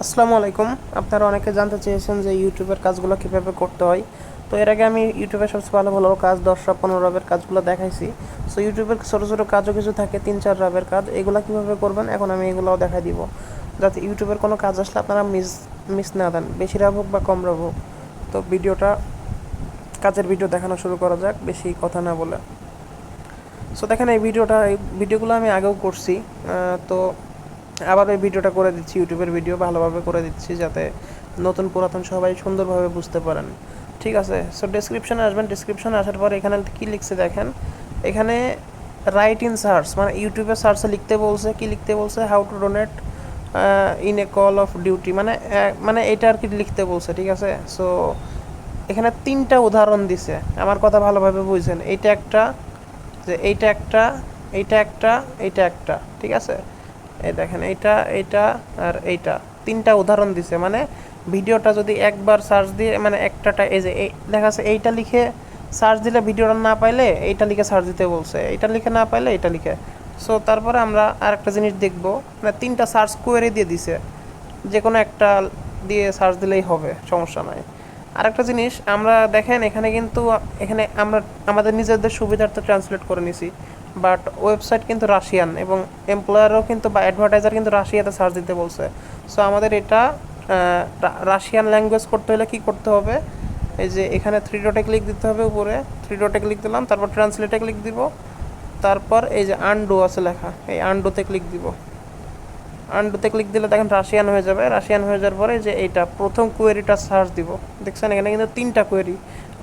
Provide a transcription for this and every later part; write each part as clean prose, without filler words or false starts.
আসসালামু আলাইকুম। আপনারা অনেকে জানতে চেয়েছেন যে ইউটিউবের কাজগুলো কীভাবে করতে হয়। তো এর আগে আমি ইউটিউবের সবচেয়ে ভালো ভালো কাজ 10-15 কাজগুলো দেখাইছি। সো ইউটিউবের ছোটো ছোটো কাজও কিছু থাকে 3-4 কাজ, এগুলো কীভাবে করবেন এখন আমি এগুলোও দেখাই দিব, যাতে ইউটিউবের কোনো কাজ আসলে আপনারা মিস না দেন, বেশি রাভ হোক বা কম রাভ হোক। তো কাজের ভিডিও দেখানো শুরু করা যাক, বেশি কথা না বলে। সো দেখেন এই ভিডিওগুলো আমি আগেও করছি, তো আবার এই ভিডিওটা করে দিচ্ছি, ইউটিউবের ভিডিও ভালোভাবে করে দিচ্ছি যাতে নতুন পুরাতন সবাই সুন্দরভাবে বুঝতে পারেন। ঠিক আছে, সো ডেসক্রিপশনে আসবেন, ডেসক্রিপশনে আসার পর এখানে কী লিখছে দেখেন, এখানে রাইট ইন সার্চ মানে ইউটিউবে সার্চে লিখতে বলছে how to donate in a call of duty, মানে এটা আর কি লিখতে বলছে। ঠিক আছে, সো এখানে 3টা উদাহরণ দিছে, আমার কথা ভালোভাবে বুঝছেন। এইটা একটা, যে এইটা একটা, এইটা একটা, এইটা একটা। ঠিক আছে, এই দেখেন এইটা আর এইটা 3টা উদাহরণ দিছে। মানে ভিডিওটা যদি একবার সার্চ দিয়ে মানে একটাটা এই যে দেখা যাচ্ছে এইটা লিখে সার্চ দিলে ভিডিওটা না পাইলে এইটা লিখে সার্চ দিতে বলছে, এইটা লিখে না পাইলে এইটা লিখে। সো তারপরে আমরা আরেকটা জিনিস দেখব, মানে 3টা সার্চ কোয়েরি দিয়ে দিছে, যে কোনো একটা দিয়ে সার্চ দিলেই হবে, সমস্যা নাই। আরেকটা জিনিস আমরা দেখেন এখানে আমরা আমাদের নিজেদের সুবিধার্থে ট্রান্সলেট করে নিছি, বাট ওয়েবসাইট কিন্তু রাশিয়ান এবং এমপ্লয়ারও কিন্তু বা অ্যাডভার্টাইজার কিন্তু রাশিয়াতে সার্চ দিতে বলছে। সো আমাদের এটা রাশিয়ান ল্যাঙ্গুয়েজ করতে হলে কী করতে হবে, এই যে এখানে 3 ডটে ক্লিক দিতে হবে, উপরে 3 ডটে ক্লিক দিলাম, তারপর ট্রান্সলেটে ক্লিক দিব, তারপর এই যে আনডু আছে লেখা, এই আনডুতে ক্লিক দিব। আনডুতে ক্লিক দিলে দেখেন রাশিয়ান হয়ে যাবে। রাশিয়ান হয়ে যাওয়ার পরে যে এইটা প্রথম কোয়েরিটা সার্চ দিব, দেখছেন এখানে কিন্তু 3টা কোয়েরি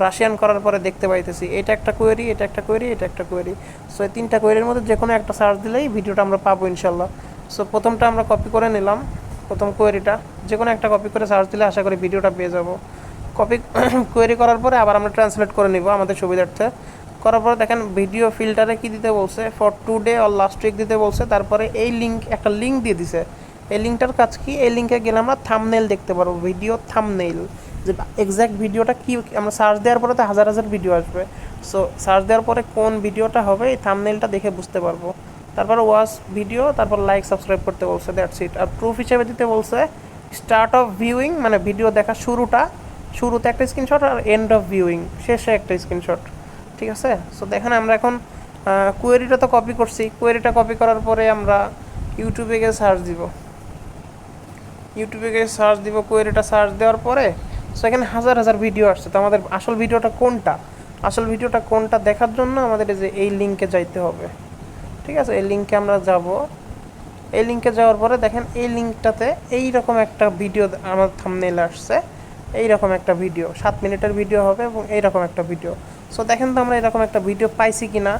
রাশিয়ান করার পরে দেখতে পাইতেছি, এটা একটা কোয়েরি, এটা একটা কোয়েরি, এটা একটা কোয়েরি। সো এই 3টা কোয়েরির মধ্যে যে কোনো একটা সার্চ দিলেই ভিডিওটা আমরা পাবো ইনশাল্লাহ। সো প্রথমটা আমরা কপি করে নিলাম, প্রথম কোয়েরিটা যে কোনো একটা কপি করে সার্চ দিলে আশা করি ভিডিওটা পেয়ে যাব। কপি কোয়েরি করার পরে আবার আমরা ট্রান্সলেট করে নিব আমাদের সুবিধার্থে। করার পরে দেখেন ভিডিও ফিল্টারে কি দিতে বলছে, for today or last week দিতে বলছে। তারপরে এই একটা লিঙ্ক দিয়ে দিছে। এই লিঙ্কটার কাজ কি, এই লিঙ্কে গেলে আমরা থাম্বনেইল দেখতে পারবো, ভিডিও থাম্বনেইল, যে এক্স্যাক্ট ভিডিওটা কি। আমরা সার্চ দেওয়ার পরে তো হাজার হাজার ভিডিও আসবে, সো সার্চ দেওয়ার পরে কোন ভিডিওটা হবে এই থাম্বনেইলটা দেখে বুঝতে পারবো। তারপর ওয়াচ ভিডিও, তারপর লাইক সাবস্ক্রাইব করতে বলছে, দ্যাটস ইট। আর প্রুফ হিসেবে দিতে বলছে স্টার্ট অফ ভিউইং, মানে ভিডিও দেখা শুরুতে একটা স্ক্রিনশট, আর এন্ড অফ ভিউইং শেষে একটা স্ক্রিনশট। ঠিক আছে, সো দেখেন আমরা এখন কোয়েরিটা তো কপি করছি, কোয়েরিটা কপি করার পরে আমরা ইউটিউবে গিয়ে সার্চ দিব, কোয়েরিটা সার্চ দেওয়ার পরে সো এখানে হাজার হাজার ভিডিও আসছে। তো আমাদের আসল ভিডিওটা কোনটা দেখার জন্য আমাদের এই লিঙ্কে যাইতে হবে। ঠিক আছে, এই লিঙ্কে আমরা যাব। এই লিঙ্কে যাওয়ার পরে দেখেন এই লিঙ্কটাতে এইরকম একটা ভিডিও আমার থাম্বনেইল আসছে, এইরকম একটা ভিডিও 7 মিনিটের ভিডিও হবে এবং এইরকম একটা ভিডিও। সো দেখেন তো আমরা এরকম একটা ভিডিও পাইছি কিনা।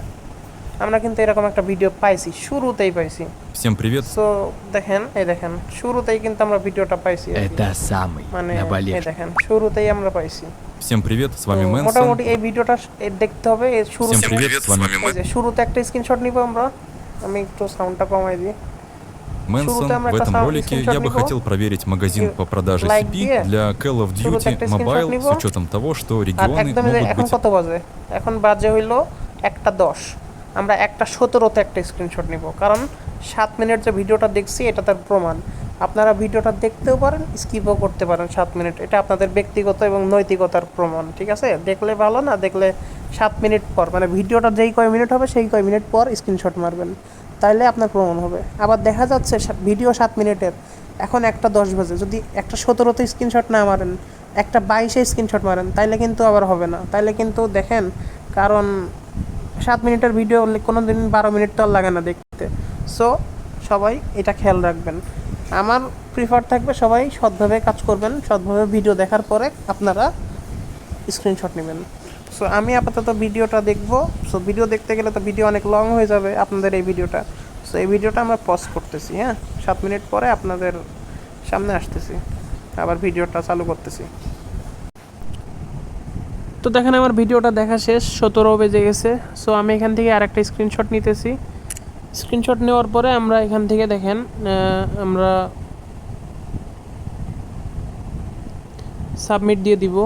আমরা কিন্তু এরকম একটা ভিডিও পাইছি, শুরুতেই পাইছি। Всем привет. সো দেখেন শুরুতেই কিন্তু আমরা ভিডিওটা পাইছি, Это самый মানে এই наболевший. দেখেন শুরুতেই আমরা পাইছি। Всем привет, с вами Мэнсон. মোটামুটি এই ভিডিওটা দেখতে হবে, এই Всем привет, с вами এই যে শুরুতে একটা স্ক্রিনশট নিব আমরা, আমি একটু সাউন্ডটা কমাই দিই। Мэнсон. শুরুতে আমরা В একটা этом ролике স্ক্রিনশট я бы নিব, хотел проверить магазин по продаже লাইক CP দিয়ে для Call of শুরুতে Duty একটা স্ক্রিনশট Mobile নিব। с учетом того, что আর регионы একদম могут এখন быть... কত বাজে, এখন বাজে হইলো 1:10, আমরা 1:17-তে একটা স্ক্রিনশট নিব, কারণ 7 মিনিট যে ভিডিওটা দেখছি এটা তার প্রমাণ। আপনারা ভিডিওটা দেখতেও পারেন, স্কিপও করতে পারেন 7 মিনিট, এটা আপনাদের ব্যক্তিগত এবং নৈতিকতার প্রমাণ। ঠিক আছে, দেখলে ভালো, না দেখলে 7 মিনিট পর, মানে ভিডিওটা যেই কয় মিনিট হবে সেই কয় মিনিট পর স্ক্রিনশট মারবেন, তাইলে আপনার প্রমাণ হবে। আবার দেখা যাচ্ছে ভিডিও 7 মিনিটের, এখন 1:10 বাজে, যদি 1:17-তে স্ক্রিনশট না মারেন, 1:22-এ স্ক্রিনশট মারেন, তাইলে কিন্তু আবার হবে না। তাইলে কিন্তু দেখেন, কারণ 7 মিনিটের ভিডিও কোনো দিন 12 মিনিট তো আর লাগে না দেখতে। সো সবাই এটা খেয়াল রাখবেন। আমার প্রিফার থাকবে সবাই সৎভাবে কাজ করবেন, সৎভাবে ভিডিও দেখার পরে আপনারা স্ক্রিনশট নেবেন। সো আমি আপাতত ভিডিওটা দেখব। সো ভিডিও দেখতে গেলে তো ভিডিও অনেক লং হয়ে যাবে আপনাদের এই ভিডিওটা। সো এই ভিডিওটা আমরা পজ করতেছি, হ্যাঁ 7 মিনিট পরে আপনাদের সামনে আসতেছি, আবার ভিডিওটা চালু করতেছি। তো দেখেন আমার ভিডিওটা দেখা শেষ, 17 বেজে গেছে। সো আমি এখান থেকে আরেকটা স্ক্রিনশট নিতেছি। স্ক্রিনশট নেওয়ার পরে আমরা এখান থেকে দেখেন আমরা সাবমিট দিয়ে দিব।